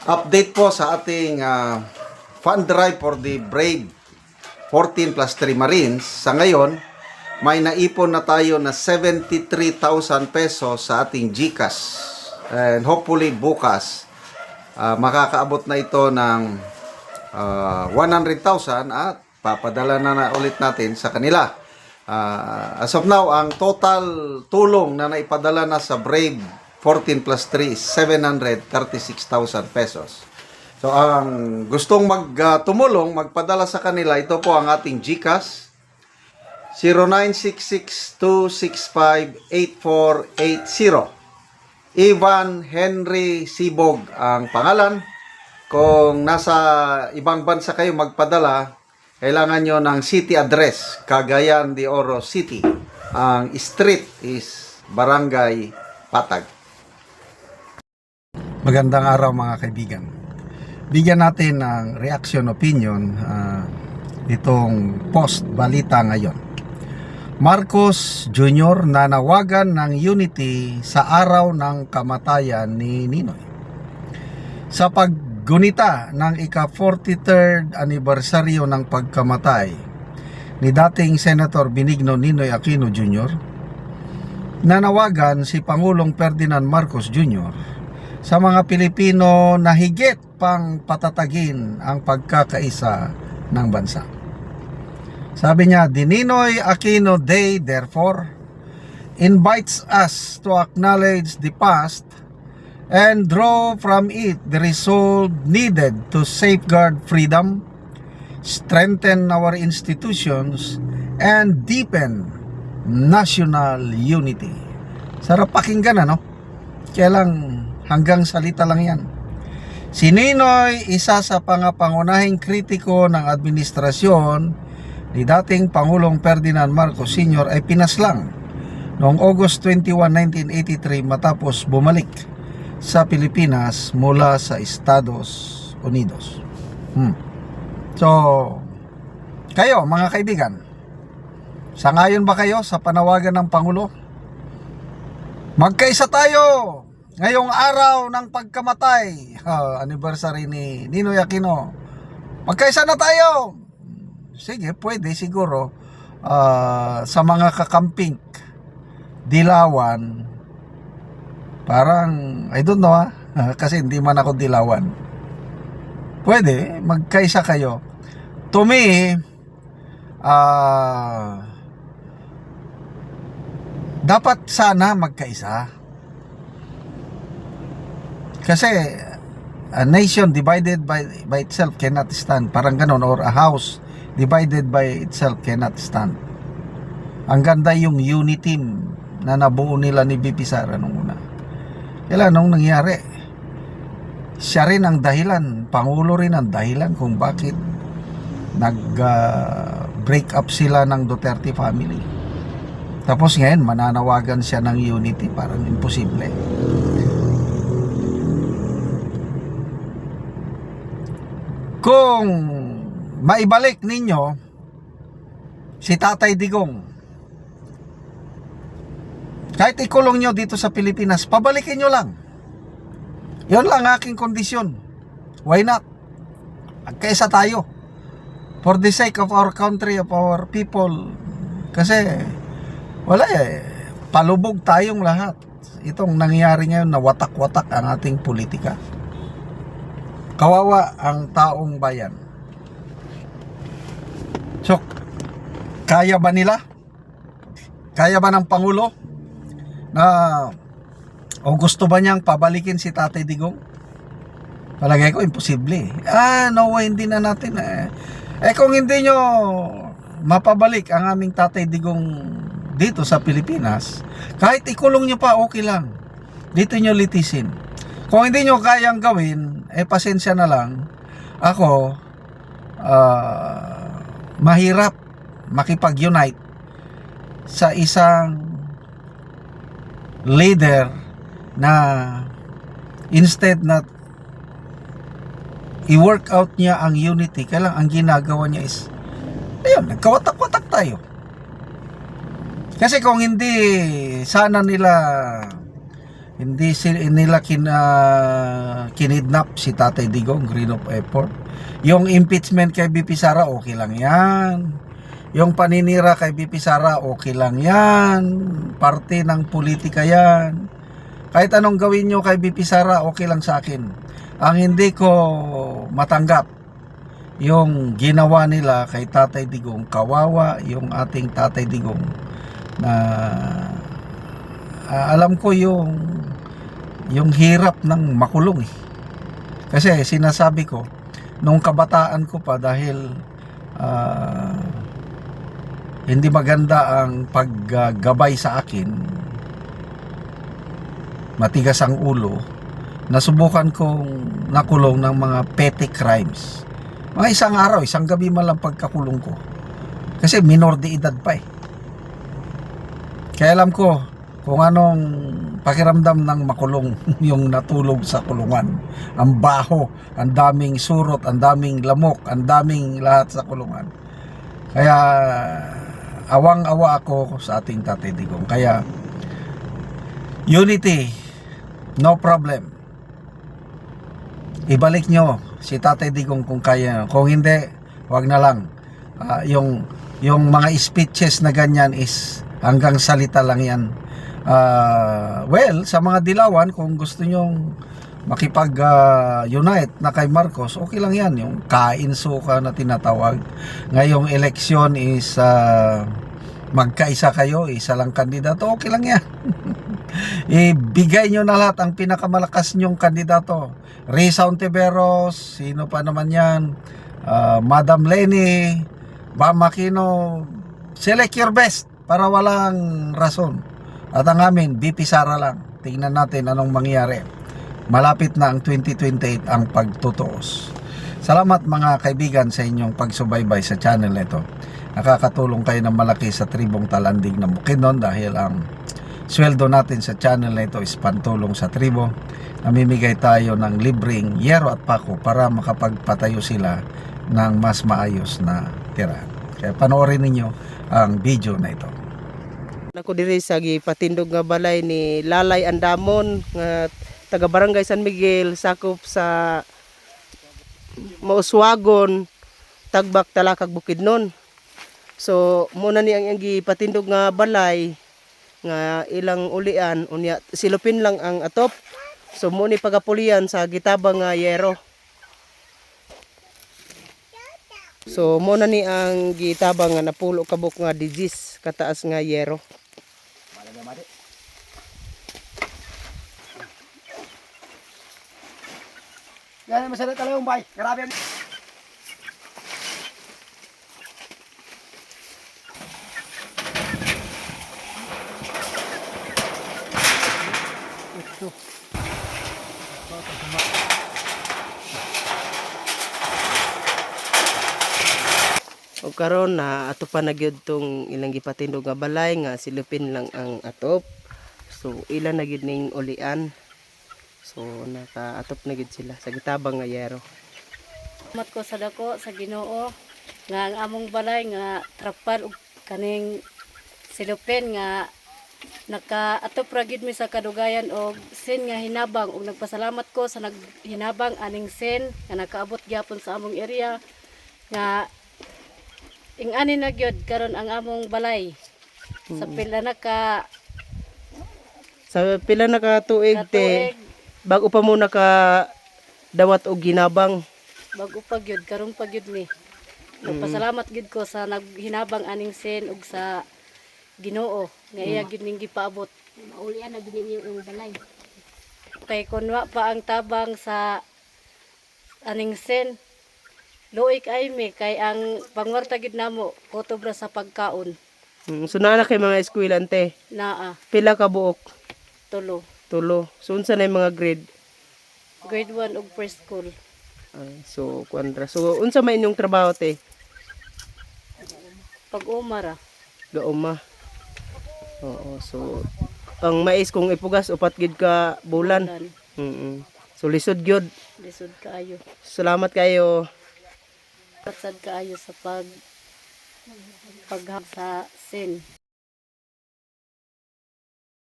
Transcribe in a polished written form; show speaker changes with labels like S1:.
S1: Update po sa ating fund drive for the Brave 14 plus 3 Marines. Sa ngayon, may naipon na tayo na 73,000 pesos sa ating GCash. And hopefully bukas, makakaabot na ito ng 100,000 at papadala na ulit natin sa kanila. As of now, ang total tulong na naipadala na sa Brave 14 plus 3 is 736,000 pesos. So, ang gustong tumulong, magpadala sa kanila, ito po ang ating GCash. 0966-265-8480. Ivan Henry Sibog ang pangalan. Kung nasa ibang bansa kayo magpadala, kailangan nyo ng city address, Cagayan de Oro City. Ang street is Barangay Patag. Magandang araw mga kaibigan. Bigyan natin ng reaction opinion itong post balita ngayon. Marcos Jr. nanawagan ng unity sa araw ng kamatayan ni Ninoy. Sa paggunita ng ika-43rd anibersaryo ng pagkamatay ni dating Senator Benigno Ninoy Aquino Jr., nanawagan si Pangulong Ferdinand Marcos Jr. sa mga Pilipino na higit pang patatagin ang pagkakaisa ng bansa. Sabi niya, the Ninoy Aquino Day therefore invites us to acknowledge the past and draw from it the resolve needed to safeguard freedom, strengthen our institutions, and deepen national unity. Sarap pakinggan, ano? Kaya lang, hanggang salita lang yan. Si Ninoy, isa sa pangunahing kritiko ng administrasyon ni dating Pangulong Ferdinand Marcos Sr. ay pinaslang noong August 21, 1983 matapos bumalik sa Pilipinas mula sa Estados Unidos. So, kayo mga kaibigan, sangayon ba kayo sa panawagan ng Pangulo? Magkaisa tayo ngayong araw ng pagkamatay, anniversary ni Ninoy Aquino. Magkaisa na tayo. Sige, pwede siguro sa mga kakamping dilawan. Parang I don't know kasi hindi man ako dilawan. Pwede magkaisa kayo. To me, dapat sana magkaisa. Kasi a nation divided by itself cannot stand. Parang ganon, or a house divided by itself cannot stand. Ang ganda yung unity na nabuo nila ni BP Sara nung una. Kailan nung nangyari, siya rin ang dahilan, Pangulo rin ang dahilan kung bakit nag-break up sila ng Duterte family. Tapos ngayon mananawagan siya ng unity, parang imposible. Kung maibalik ninyo si Tatay Digong, kahit ikulong nyo dito sa Pilipinas, pabalikin nyo lang. Yun lang aking kondisyon. Why not? Kaysa tayo. For the sake of our country, of our people. Kasi wala palubog tayong lahat. Itong nangyayari ngayon na watak-watak ang ating politika. Kawawa ang taong bayan. So, kaya ba nila? Kaya ba ng Pangulo na o gusto ba niyang pabalikin si Tatay Digong? Palagay ko imposible. No way, hindi na natin. Kung hindi nyo mapabalik ang aming Tatay Digong dito sa Pilipinas, kahit ikulong nyo pa, okay lang. Dito nyo litisin. Kung hindi nyo kayang gawin, pasensya na lang. Ako, mahirap makipag-unite sa isang leader na instead na i-work out niya ang unity, kailang ang ginagawa niya is, ayun, nagkawatak-watak tayo. Kasi kung hindi sana nila nila kinidnap si Tatay Digong, Green of Effort. Yung impeachment kay BP Sara, okay lang yan. Yung paninira kay BP Sara, okay lang yan. Parte ng politika yan. Kahit anong gawin nyo kay BP Sara, okay lang sa akin. Ang hindi ko matanggap, yung ginawa nila kay Tatay Digong. Kawawa yung ating Tatay Digong na alam ko yung hirap ng makulong eh. Kasi sinasabi ko nung kabataan ko pa, dahil hindi maganda ang paggabay sa akin, matigas ang ulo, nasubukan kong nakulong ng mga petty crimes. Mga isang araw, isang gabi man lang pagkakulong ko. Kasi minor de edad pa eh. Kaya alam ko kung anong pakiramdam ng makulong yung natulog sa kulungan. Ang baho, ang daming surot, ang daming lamok, ang daming lahat sa kulungan. Kaya awang-awa ako sa ating Tatay Digong. Kaya unity, no problem. Ibalik nyo si Tatay Digong kung kaya. Kung hindi, wag na lang. Yung mga speeches na ganyan is hanggang salita lang yan. Well, sa mga dilawan, kung gusto nyong makipag-unite na kay Marcos, okay lang yan. Yung kainsuka na tinatawag. Ngayong eleksyon is magkaisa kayo, isa lang kandidato, okay lang yan. Ibigay nyo na lahat ang pinakamalakas nyong kandidato. Risa Ontiveros, sino pa naman yan, Madam Leni, Bam Aquino, select your best para walang rason. At ang amin, BP Sara lang. Tingnan natin anong mangyari. Malapit na ang 2028 ang pagtutuos. Salamat mga kaibigan sa inyong pagsubaybay sa channel nito. Nakakatulong kayo ng malaki sa tribong Talandig ng Bukidnon dahil ang sweldo natin sa channel na ito is pantulong sa tribo. Namimigay tayo ng libreng yero at pako para makapagpatayo sila ng mas maayos na tirahan. Kaya panoorin ninyo ang video na ito.
S2: Ako diri sa gipatindog nga balay ni Lalay Andamon nga taga Barangay San Miguel, sakop sa Mauswagon, Tagbak, Talakag, Bukidnon. So muna ni ang gipatindog nga balay nga ilang ulian unya silupin lang ang atop. So mo ni pagapulian sa gitabang nga yero. So mo na ni ang gitabang nga napulo kabuk nga digis kataas nga yero.
S3: Yan masalat talayong bay. Grabe.
S2: O karon na ato pa nagyud tong ilang gipatindog nga balay nga silupin lang ang atop. So ilan na gyud ning ulian. So naka-atop na gyud sila sa gitabang nga yero.
S4: Salamat ko sa dako sa Ginoo nga ang among balay nga trapal ug kaning silupin nga naka-atop ra gid mi sa kadugayan og sin nga hinabang ug nagpasalamat ko sa naghinabang aning sin nga nakaabot gyapon sa among area nga ing-ani na gyud karon ang among balay sa pila na ka
S2: tuig te bago pa mo naka dawat og ginabang.
S4: bago pa gyud karon pa gyud mi. Nagpasalamat gyud ko sa naghinabang aning sin ug sa Ginoo nga iya gyud ning gipaabot. Maulian na gyud yung balay. Kay kunwa pa ang tabang sa aning sin luik ay mi kay ang pangwarta gid namo kutobra sa pagkaon.
S2: So naa na kay mga eskwelante.
S4: Naa
S2: Pila ka buok?
S4: tulo.
S2: Tulo. So unsa na yung mga grade?
S4: Grade 1 ug preschool.
S2: So kuandra. So unsa may inyong trabaho te?
S4: Pag-umara.
S2: Gauma. Oo, so ang mais kung ipugas upat gid ka bulan. So lisod gyud.
S4: Lisod kaayo.
S2: Salamat kayo.
S4: Patsad kaayo sa paghag sa sin.